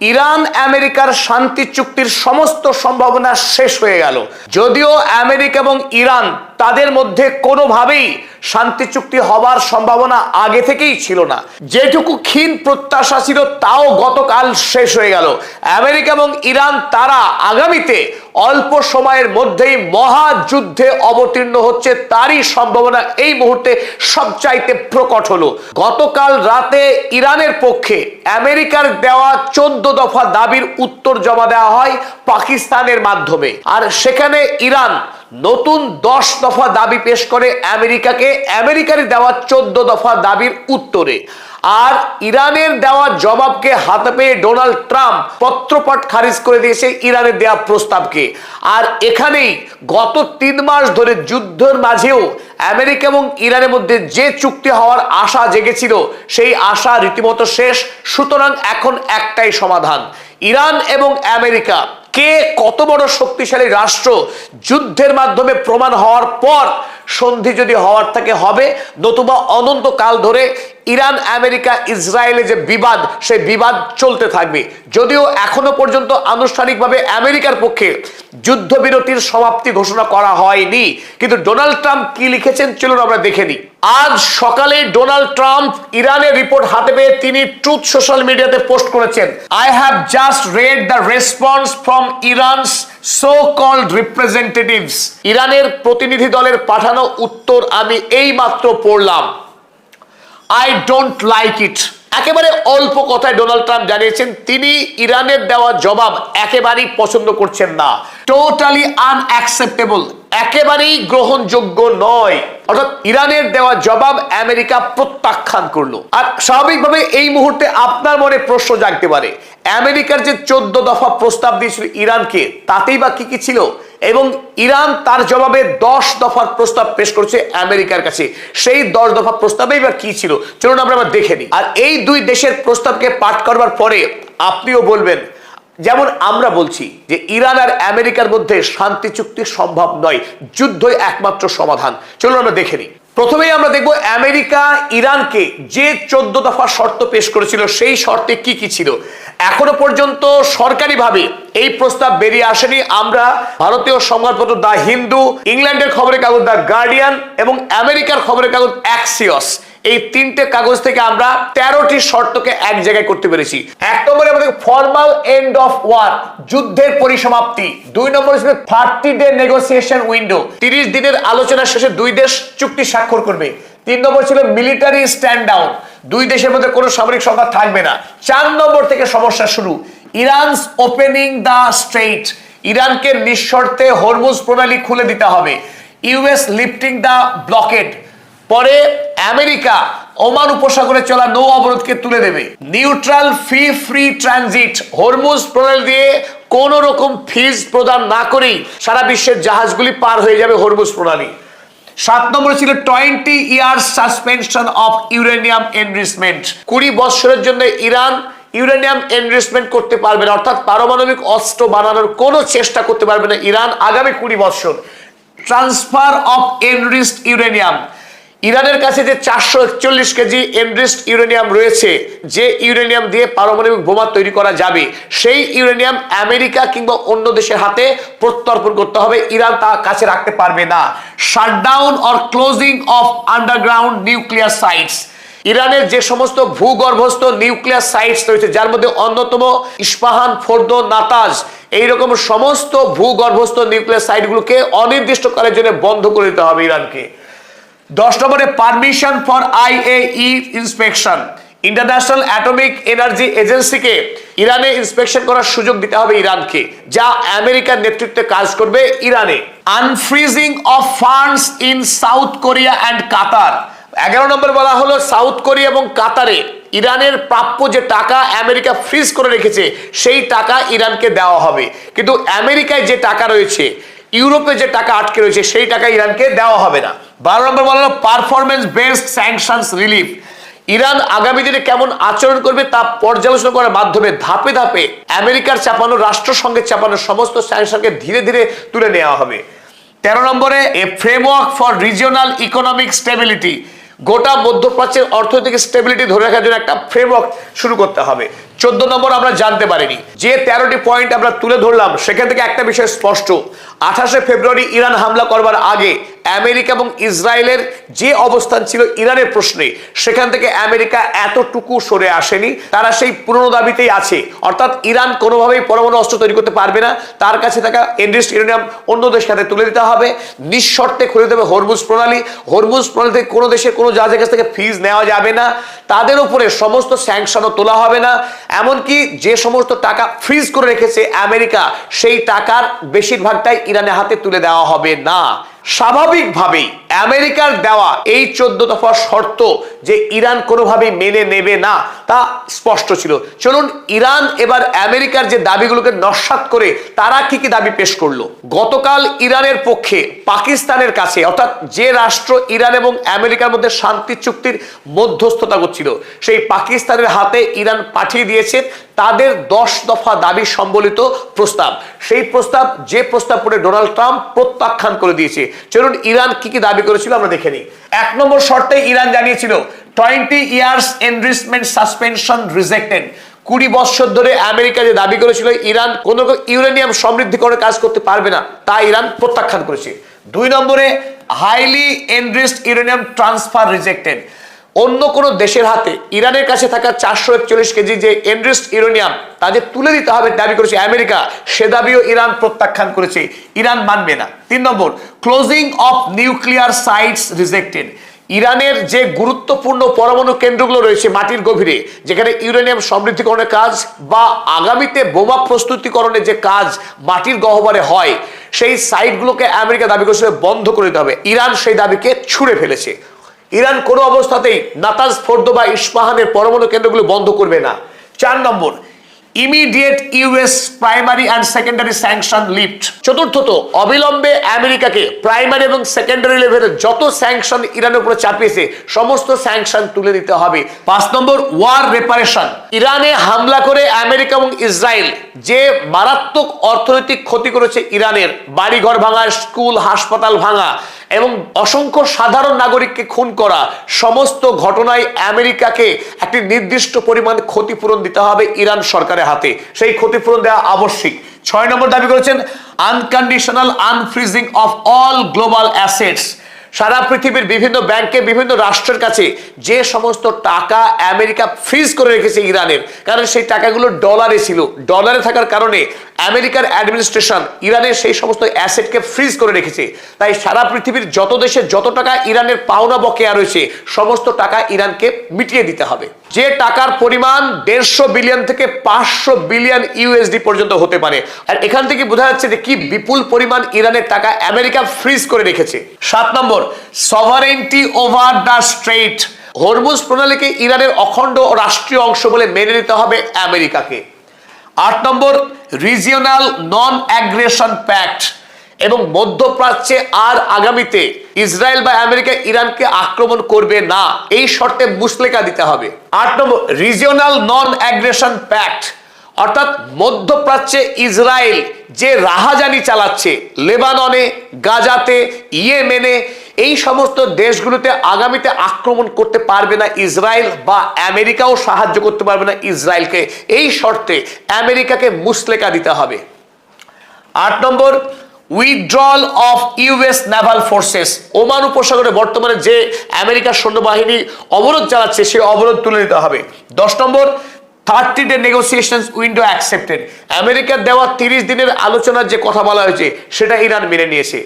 Iran আমেরিকার শান্তি চুক্তির সমস্ত সম্ভাবনা শেষ হয়ে গেল। যদিও আমেরিকা এবং ইরান তাদের মধ্যে কোনোভাবেই শান্তি চুক্তি হবার সম্ভাবনা আগে থেকেই ছিল না, যেটুকু ক্ষীণ প্রত্যাশা ছিল তাও গতকাল শেষ হয়ে গেল। আমেরিকা এবং ইরান তারা আগামীতে অল্প সময়ের মধ্যেই মহাযুদ্ধে অবতীর্ণ হচ্ছে, তারই সম্ভাবনা এই মুহূর্তে সবচাইতে প্রকট হলো। গতকাল রাতে ইরানের পক্ষে আমেরিকার দেওয়া 14 দফা দাবির উত্তর জমা দেওয়া হয় পাকিস্তানের মাধ্যমে, আর সেখানে ইরান নতুন 10 দফা দাবি পেশ করে আমেরিকাকে, আমেরিকার দেওয়া 14 দফা দাবির উত্তরে। আর ইরানের দেওয়া জবাবকে হাতে পেয়ে ডোনাল্ড ট্রাম্প পত্রপাঠ খারিজ করে দিয়েছে ইরানের দেওয়া প্রস্তাবকে। আর এখানেই গত 3 মাস ধরে যুদ্ধের মাঝেও আমেরিকা এবং ইরানের মধ্যে যে চুক্তি হওয়ার আশা জেগেছিল সেই আশা রীতিমতো শেষ। সুতরাং এখন একটাই সমাধান, ইরান এবং আমেরিকা কে কত বড় শক্তিশালী রাষ্ট্র যুদ্ধের মাধ্যমে প্রমাণ হওয়ার পর সন্ধি যদি হওয়ার থাকে হবে, নতুবা অনন্তকাল ধরে ইরান আমেরিকা ইসরায়েলে যে বিবাদ সেই বিবাদ চলতে থাকবে। যদিও এখনো পর্যন্ত আনুষ্ঠানিকভাবে আমেরিকার পক্ষে যুদ্ধবিরতির সমাপ্তি ঘোষণা করা হয়নি, কিন্তু ডোনাল্ড ট্রাম্প কি লিখেছেন চলুন আমরা দেখে নিই। আজ সকালে ডোনাল্ড ট্রাম্প ইরানের রিপোর্ট হাতে পেয়ে তিনি ট্রুথ সোশ্যাল মিডিয়াতে পোস্ট করেছেন, I have just read the response from Iran's so called representatives. ইরানের প্রতিনিধি দলের পাঠানো উত্তর আমি এই মাত্র পড়লাম। I don't like it। একেবারে অল্প কথায় ডোনাল্ড ট্রাম্প জানিয়েছেন তিনি ইরানের দেওয়া জবাব একেবারেই পছন্দ করছেন না, টোটালি আনঅ্যাকসেপ্টেবল, একেবারেই গ্রহণযোগ্য নয়। অর্থাৎ ইরানের দেওয়া জবাব আমেরিকা প্রত্যাখ্যান করলো। আর স্বাভাবিকভাবে এই মুহূর্তে আপনার মনে প্রশ্ন জাগতে পারে, আমেরিকার যে 14 দফা প্রস্তাব দিয়েছিল ইরানকে তাতেই বা কি কি ছিল, এবং ইরান তার জবাবে 10 দফার প্রস্তাব পেশ করেছে আমেরিকার কাছে, সেই 10 দফা প্রস্তাবেই বা কি ছিল চলুন আমরা দেখে নিই। আর এই দুই দেশের প্রস্তাবকে পাঠ করবার পরে আপনিও বলবেন, যেমন আমরা বলছি যে ইরান আর আমেরিকার মধ্যে শান্তি চুক্তি সম্ভব নয়, যুদ্ধই একমাত্র সমাধান। চলুন আমরা দেখে নিই। প্রথমেই আমরা দেখব আমেরিকা ইরানকে যে 14 দফা শর্ত পেশ করেছিল সেই শর্তে কি কি ছিল। এখনো পর্যন্ত সরকারিভাবে এই প্রস্তাব বেরিয়ে আসেনি। আমরা ভারতীয় সংবাদপত্র দ্য হিন্দু, ইংল্যান্ডের খবরের কাগজ দ্য গার্ডিয়ান এবং আমেরিকার খবরের কাগজ অ্যাক্সিওস, এই 3টে কাগজ থেকে আমরা 13টি শর্তকে এক জায়গায় করতে পেরেছি। 1 নম্বরে আমাদের ফর্মাল এন্ড অফ ওয়ার, যুদ্ধের পরিসমাপ্তি। 2 নম্বরে ছিল 30 ডে নেগোসিয়েশন উইন্ডো, 30 দিনের আলোচনা শেষে 2 দেশ চুক্তি স্বাক্ষর করবে। 3 নম্বর ছিল মিলিটারি স্ট্যান্ড ডাউন, 2 দেশের মধ্যে কোনো সামরিক সংঘাত থাকবে না। 4 নম্বর থেকে সমস্যা শুরু, ইরানস ওপেনিং দ্য স্ট্রেইট, ইরানকে নিঃশর্তে হরমুজ প্রণালী খুলে দিতে হবে। ইউএস লিফটিং দ্য ব্লকেড, পরে আমেরিকা ওমান উপসাগরে চলা নৌ অবরোধকে তুলে দেবে। নিউট্রাল ফ্রি ট্রানজিট, হরমুজ প্রণালী দিয়ে কোন রকম ফিজ প্রদান না করেই সারা বিশ্বের জাহাজগুলি পার হয়ে যাবে হরমুজ প্রণালী। 7 নম্বরে ছিল 20 years suspension of uranium enrichment, 20 বছরের জন্য ইরান ইউরেনিয়াম এনরিচমেন্ট করতে পারবে না, অর্থাৎ পারমাণবিক অস্ত্র বানানোর কোনো চেষ্টা করতে পারবে না ইরান আগামী 20 বছর। ট্রান্সফার অফ এনরিচড ইউরেনিয়াম, ইরানের কাছে যে 441 কেজি এনরিচড ইউরেনিয়াম রয়েছে, যে ইউরেনিয়াম দিয়ে পারমাণবিক বোমা তৈরি করা যাবে, সেই ইউরেনিয়াম আমেরিকা কিংবা অন্য দেশের হাতে প্রত্যর্পণ করতে হবে, ইরান তা কাছে রাখতে পারবে না। Shutdown or closing of underground nuclear sites, ইরানের যে সমস্ত ভূগর্ভস্থ নিউক্লিয়ার সাইটস রয়েছে যার মধ্যে অন্যতম ইস্পাহান, ফোর্দো, নাতাজ, এইরকম সমস্ত ভূগর্ভস্থ নিউক্লিয়ার সাইটগুলোকে অনির্দিষ্টকালের জন্য বন্ধ করে দিতে হবে ইরানকে। 10 নম্বরে permission for IAEA inspection, international atomic energy এজেন্সিকে ইরানে ইন্সপেকশন করার সুযোগ দিতে হবে ইরানকে, যা আমেরিকার নেতৃত্বে কাজ করবে ইরানে। Unfreezing of funds in South Korea and Qatar, 11 নম্বর বলা হলো সাউথ কোরিয়া এবং কাতারে ইরানের প্রাপ্য যে টাকা আমেরিকা ফ্রিজ করে রেখেছে সেই টাকা ইরানকে দেওয়া হবে, কিন্তু আমেরিকায় যে টাকা রয়েছে, ইউরোপে যে টাকা আটকে রয়েছে সেই টাকা ইরানকে দেওয়া হবে না। 12 নম্বর বলা হলো performance based sanctions relief, Iran আগামী দিনে কেমন আচরণ করবে তা পর্যালোচনা করার মাধ্যমে ধাপে ধাপে আমেরিকার চাপানো, রাষ্ট্রসংঘের চাপানো সমস্ত স্যাংশনকে ধীরে ধীরে তুলে নেওয়া হবে। 13 নম্বরে এ framework for regional economic stability, গোটা মধ্যপ্রাচ্যের অর্থনৈতিক স্টেবিলিটি ধরে রাখার জন্য একটা ফ্রেমওয়ার্ক শুরু করতে হবে। 14 নম্বর আমরা জানতে পারিনি। যে 13টি পয়েন্ট আমরা তুলে ধরলাম সেখান থেকে একটা বিষয় স্পষ্ট, 28শে ফেব্রুয়ারি ইরান হামলা করবার আগে আমেরিকা এবং ইসরায়েলের যে অবস্থান ছিল ইরানের প্রশ্নে, সেখান থেকে আমেরিকা এতটুকু সরে আসেনি। তারা সেই পুরনো দাবিতেই আছে, অর্থাৎ ইরান কোনোভাবেই পরমাণু অস্ত্র তৈরি করতে পারবে না, তার কাছে থাকা এনরিচড ইউরেনিয়াম অন্য দেশের হাতে তুলে দিতে হবে, নিঃশর্তে খুলে দেবে হরমুজ প্রণালী। হরমুজ প্রণালী থেকে কোনো দেশের কোনো জাহাজের কাছ থেকে ফিজ নেওয়া যাবে না, তাদের উপরে সমস্ত স্যাংশনও তোলা হবে না, এমনকি যে সমস্ত টাকা ফ্রিজ করে রেখেছে আমেরিকা, সেই টাকার বেশিরভাগটাই ইরানের হাতে তুলে দেওয়া হবে না। স্বাভাবিকভাবেই আমেরিকার দেওয়া এই 14 দফা শর্ত যে ইরান কোনোভাবেই মেনে নেবে না তা স্পষ্ট ছিল। চলুন ইরান এবার আমেরিকার যে দাবিগুলোকে নস্যাৎ করে তারা কি কি দাবি পেশ করলো। গতকাল ইরানের পক্ষে পাকিস্তানের কাছে, অর্থাৎ যে রাষ্ট্র ইরান এবং আমেরিকার মধ্যে শান্তি চুক্তির মধ্যস্থতা করছিল, সেই পাকিস্তানের হাতে ইরান পাঠিয়ে দিয়েছে তাদের 10 দফা দাবি সম্বলিত প্রস্তাব। সেই প্রস্তাব, যে প্রস্তাব পড়ে ডোনাল্ড ট্রাম্প প্রত্যাখ্যান করে দিয়েছে। চলুন ইরান কি কি দাবি করেছিল আমরা দেখে নিই। 1 নম্বর শর্তে ইরান জানিয়েছিল 20 ইয়ার্স এনরিচমেন্ট সাসপেনশন রিজেক্টেড। 20 বছর ধরে আমেরিকা যে দাবি করেছিল ইরান কোনো ইউরেনিয়াম সমৃদ্ধিকরণের কাজ করতে পারবে না, তা ইরান প্রত্যাখ্যান করেছে। 2 নম্বরে highly enriched uranium transfer rejected. অন্য কোনো দেশের হাতে ইরানের কাছে থাকা 441 কেজি যে এনরিচড ইউরেনিয়াম তাদের তুলে দিতে হবে দাবি করেছে আমেরিকা, সে দাবিও ইরান প্রত্যাখ্যান করেছে, ইরান মানবে না। 3 নম্বর closing of nuclear sites rejected. ইরানের যে গুরুত্বপূর্ণ পরমাণু কেন্দ্রগুলো রয়েছে মাটির গভীরে, যেখানে ইউরেনিয়াম সমৃদ্ধিকরণের কাজ বা আগামীতে বোমা প্রস্তুতিকরণের যে কাজ মাটির গহ্বরে হয়, সেই সাইটগুলোকে আমেরিকা দাবি করেছে বন্ধ করে দিতে হবে। ইরান সেই দাবিকে ছুঁড়ে ফেলেছে। ইরান কোনো অবস্থাতেই নাতাজ, ফোর্দো বা ইস্পাহানের পরমাণু কেন্দ্রগুলো বন্ধ করবে না। 4 নম্বর immediate US primary and secondary sanction lift. চতুর্থত অবিলম্বে আমেরিকাকে প্রাইমারি এবং সেকেন্ডারি লেভেলের যত স্যাংশন ইরানের উপরে চাপিয়েছে সমস্ত স্যাংশন তুলে দিতে হবে। 5 নম্বর ওয়ার রেপারেশন। ইরানে হামলা করে আমেরিকা এবং ইসরায়েল যে মারাত্মক অর্থনৈতিক ক্ষতি করেছে ইরানের, বাড়িঘর ভাঙা, স্কুল হাসপাতাল ভাঙা এবং অসংখ্য সাধারণ নাগরিককে খুন করা, সমস্ত ঘটনায় আমেরিকাকে একটি নির্দিষ্ট পরিমাণ ক্ষতিপূরণ দিতে হবে ইরান সরকারের হাতে, সেই ক্ষতিপূরণ দেওয়া আবশ্যিক। 6 নম্বর দাবি করেছেন unconditional unfreezing of all global assets. সারা পৃথিবীর বিভিন্ন ব্যাংকে, বিভিন্ন রাষ্ট্রের কাছে যে সমস্ত টাকা আমেরিকা ফ্রিজ করে রেখেছে ইরানের, কারণ সেই টাকাগুলো ডলারে ছিল, ডলারে থাকার কারণে আমেরিকার অ্যাডমিনিস্ট্রেশন ইরানের সেই সমস্ত অ্যাসেটকে ফ্রিজ করে রেখেছে। তাই সারা পৃথিবীর যত দেশে যত টাকা ইরানের পাওনা বকেয়া রয়েছে সমস্ত টাকা ইরানকে মিটিয়ে দিতে হবে। যে টাকার পরিমাণ 150 বিলিয়ন থেকে 500 বিলিয়ন ইউএসডি পর্যন্ত হতে পারে। আর এখান থেকে বোঝা যাচ্ছে যে কি বিপুল পরিমাণ ইরানের টাকা আমেরিকা ফ্রিজ করে রেখেছে। 7 নম্বর sovereignty over the strait. Hormuz প্রণালীকে ইরানের অখণ্ড রাষ্ট্রীয় অংশ বলে মেনে নিতে হবে আমেরিকাকে। 8 নম্বর রিজিওনাল নন অ্যাগ্রেশন প্যাক্ট। এবং মধ্যপ্রাচ্যে আর আগামীতে ইসরায়েল বা আমেরিকা ইরানকে আক্রমণ করবে না, এই শর্তে মুচলেকা দিতে হবে। 8 নম্বর রিজিওনাল নন অ্যাগ্রেশন প্যাক্ট, অর্থাৎ মধ্যপ্রাচ্যে ইসরায়েল যে রাহাজানি চালাচ্ছে লেবাননে, গাজাতে, ইয়েমেনে, এই সমস্ত দেশগুলোতে আগামীতে আক্রমণ করতে পারবে না ইসরায়েল, বা আমেরিকাও সাহায্য করতে পারবে না ইসরায়েলকে, এই শর্তে আমেরিকাকে মুচলেকা দিতে হবে। 8 নম্বর withdrawal of US naval forces. Oman উপসাগরে বর্তমানে যে আমেরিকার সৈন্যবাহিনী অবরোধ চালাচ্ছে সেই অবরোধ তুলে নিতে হবে। 10 নম্বর 30-day নেগোসিয়েশন উইন্ডো অ্যাকসেপ্টেড। আমেরিকার দেওয়া 30 দিনের আলোচনার যে কথা বলা হয়েছে সেটা ইরান মেনে নিয়েছে।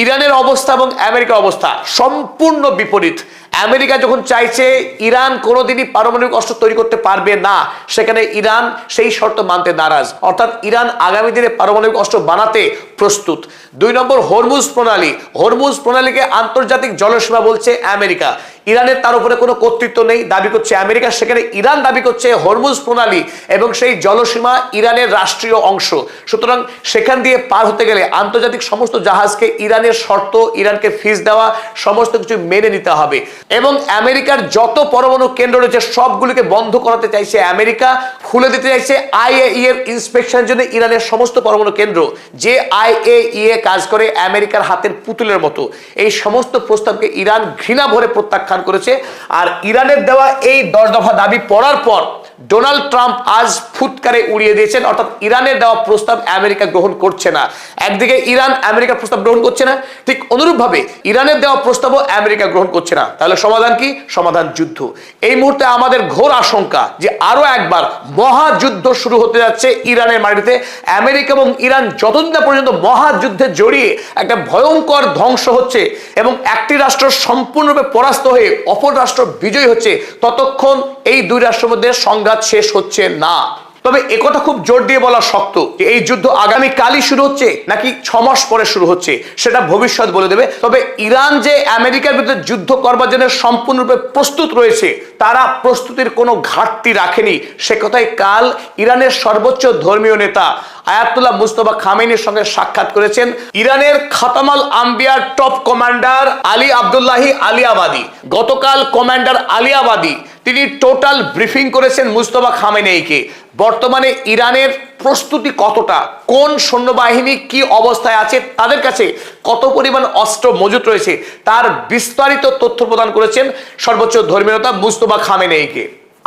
ইরানের অবস্থা এবং আমেরিকার অবস্থা সম্পূর্ণ বিপরীত। আমেরিকা যখন চাইছে ইরান কোনোদিনই পারমাণবিক অস্ত্র তৈরি করতে পারবে না, সেখানে ইরান সেই শর্ত মানতে নারাজ, অর্থাৎ ইরান আগামী দিনে পারমাণবিক অস্ত্র বানাতে প্রস্তুত। 2 নম্বর হরমুজ প্রণালী। হরমুজ প্রণালীকে আন্তর্জাতিক জলসীমা বলছে আমেরিকা, ইরানের তার উপরে কোনো কর্তৃত্ব নেই, দাবি করছে আমেরিকা, সেখানে ইরান দাবি করছে হরমুজ প্রণালী এবং সেই জলসীমা ইরানের রাষ্ট্রীয় অংশ। সুতরাং সেখান দিয়ে পার হতে গেলে আন্তর্জাতিক সমস্ত জাহাজকে ইরানের শর্ত, ইরানকে ফিস দেওয়া, সমস্ত কিছু মেনে নিতে হবে। এবং আমেরিকার যত পরমাণু কেন্দ্র রয়েছে সবগুলিকে বন্ধ করাতে চাইছে আমেরিকা, খুলে দিতে চাইছে আইএইএ এর ইন্সপেকশনের জন্য ইরানের সমস্ত পরমাণু কেন্দ্র। যে আইএইএ কাজ করে আমেরিকার হাতের পুতুলের মতো। এই সমস্ত প্রস্তাবকে ইরান ঘৃণা ভরে প্রত্যাখ্যান করেছে। আর ইরানের দেওয়া এই 10 দফা দাবি পড়ার পর ডোনাল্ড ট্রাম্প আজ ফুৎকারে উড়িয়ে দিয়েছেন, অর্থাৎ ইরানের দেওয়া প্রস্তাব আমেরিকা গ্রহণ করছে না। একদিকে ইরান আমেরিকার প্রস্তাব গ্রহণ করছে না, ঠিক অনুরূপভাবে ইরানের দেওয়া প্রস্তাবও আমেরিকা গ্রহণ করছে না। তাহলে সমাধান কি? সমাধান যুদ্ধ। এই মুহূর্তে আমাদের ঘোর আশঙ্কা যে আরো একবার মহাযুদ্ধ শুরু হতে যাচ্ছে ইরানের মাটিতে। আমেরিকা এবং ইরান যতদিন না পর্যন্ত মহাযুদ্ধে জড়িয়ে একটা ভয়ঙ্কর ধ্বংস হচ্ছে এবং একটি রাষ্ট্র সম্পূর্ণরূপে পরাস্ত হয়ে অপর রাষ্ট্র বিজয়ী হচ্ছে, ততক্ষণ এই দুই রাষ্ট্রের মধ্যে সংঘাত শেষ হচ্ছে না। তবে একথা খুব জোর দিয়ে বলা শক্ত যে এই যুদ্ধ আগামী কালই শুরু হচ্ছে নাকি 6 মাস পরে শুরু হচ্ছে, সেটা ভবিষ্যৎ বলে দেবে। তবে ইরান যে আমেরিকার বিরুদ্ধে যুদ্ধ করবার জন্য সম্পূর্ণরূপে প্রস্তুত রয়েছে, তারা প্রস্তুতির কোনো ঘাটতি রাখেনি, সে কথাই কাল ইরানের সর্বোচ্চ ধর্মীয় নেতা আয়াতুল্লাহ মুস্তফা খামেনির সঙ্গে সাক্ষাৎ করেছেন ইরানের খাতামাল আম্বিয়ার টপ কমান্ডার আলী আব্দুল্লাহি আলিয়াবাদী। গতকাল কমান্ডার আলিয়াবাদী তিনি টোটাল ব্রিফিং করেছেন মুস্তফা খামেনেইকে। বর্তমানে ইরানের প্রস্তুতি কতটা, কোন সৈন্যবাহিনী কি অবস্থায় আছে, তাদের কাছে কত পরিমাণ অস্ত্র মজুত রয়েছে, তার বিস্তারিত তথ্য প্রদান করেছেন সর্বোচ্চ ধর্মীয় নেতা মুস্তফা খামেনেইকে।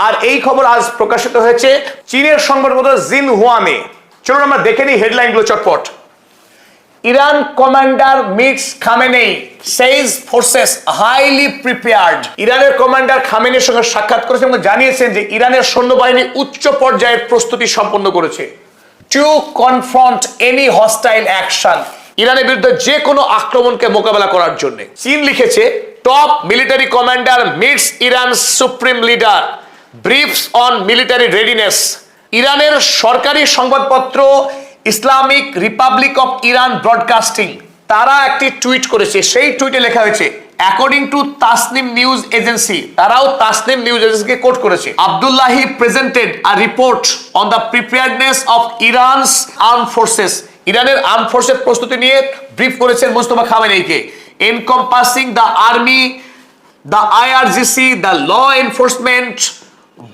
আর এই খবর আজ প্রকাশিত হয়েছে চীনের সংবাদপত্র জিনহুয়ামে। চলুন আমরা দেখে নিই হেডলাইনগুলো চটপট। Iran commander meets Khamenei, says forces highly prepared। ইরানের কমান্ডার খামেনির সঙ্গে সাক্ষাৎ করেছেন এবং জানিয়েছেন যে ইরানের সৈন্যবাহিনী উচ্চ পর্যায়ের প্রস্তুতি সম্পন্ন করেছে to confront any hostile action, ইরানের বিরুদ্ধে যে কোনো আক্রমণকে মোকাবেলা করার জন্য। চীন লিখেছে top military commander meets Iran supreme leader, briefs on military readiness. ইরানের সরকারি সংবাদপত্র Islamic Republic of Iran broadcasting তারা একটি টুইট করেছে। সেই টুইটে লেখা হয়েছে according to Tasnim news agency, তারাও তাসনিম নিউজ এজেন্সিকে কোট করেছে, Abdollahi presented a report on the preparedness of Iran's arm forces. ইরানের আর্ম ফোর্সের প্রস্তুতি নিয়ে ব্রিফ করেছেন মুস্তফা খামেনেইকে, encompassing the army, the IRGC, the law enforcement,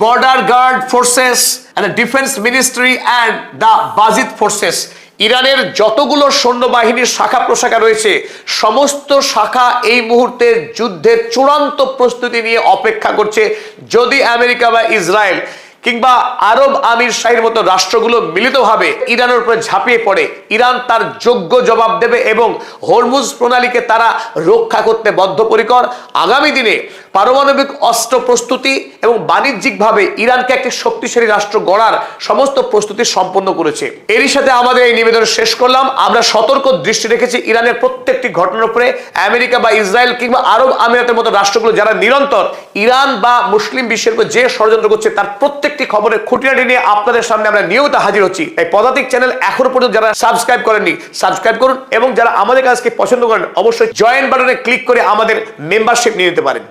border guard forces and the defense ministry and the Bazid forces। ইরানের যতগুলো সৈন্যবাহিনীর শাখা প্রশাখা রয়েছে সমস্ত শাখা এই মুহূর্তে যুদ্ধের চূড়ান্ত প্রস্তুতি নিয়ে অপেক্ষা করছে যদি আমেরিকা বা ইসরায়েল কিংবা আরব আমির শাহীর মতো রাষ্ট্রগুলো মিলিতভাবে ইরানের উপরে ঝাঁপিয়ে পড়ে। ইরান তার যোগ্য জবাব দেবে এবং হরমুজ প্রণালীকে তারা রক্ষা করতে বদ্ধপরিকর। আগামী দিনে পারমাণবিক অস্ত্র প্রস্তুতি এবং বাণিজ্যিকভাবে ইরানকে একটি শক্তিশালী রাষ্ট্র গড়ার সমস্ত প্রস্তুতি সম্পন্ন করেছে। এরই সাথে আমাদের এই নিবেদন শেষ করলাম। আমরা সতর্ক দৃষ্টি রেখেছি ইরানের প্রত্যেকটি ঘটনার উপরে। আমেরিকা বা ইসরায়েল কিংবা আরব আমিরাতের মতো রাষ্ট্রগুলো যারা নিরন্তর ইরান বা মুসলিম বিশ্বের উপর যে ষড়যন্ত্র করছে তার প্রত্যেকটি খবরের খুঁটিনাটি নিয়ে আপনাদের সামনে আমরা নিয়মিত হাজির হচ্ছি। এই পদাতিক চ্যানেল এখনো পর্যন্ত যারা সাবস্ক্রাইব করেননি সাবস্ক্রাইব করুন এবং যারা আমাদের কাজকে পছন্দ করেন অবশ্যই জয়েন বাটনে ক্লিক করে আমাদের মেম্বারশিপ নিয়ে নিতে পারেন।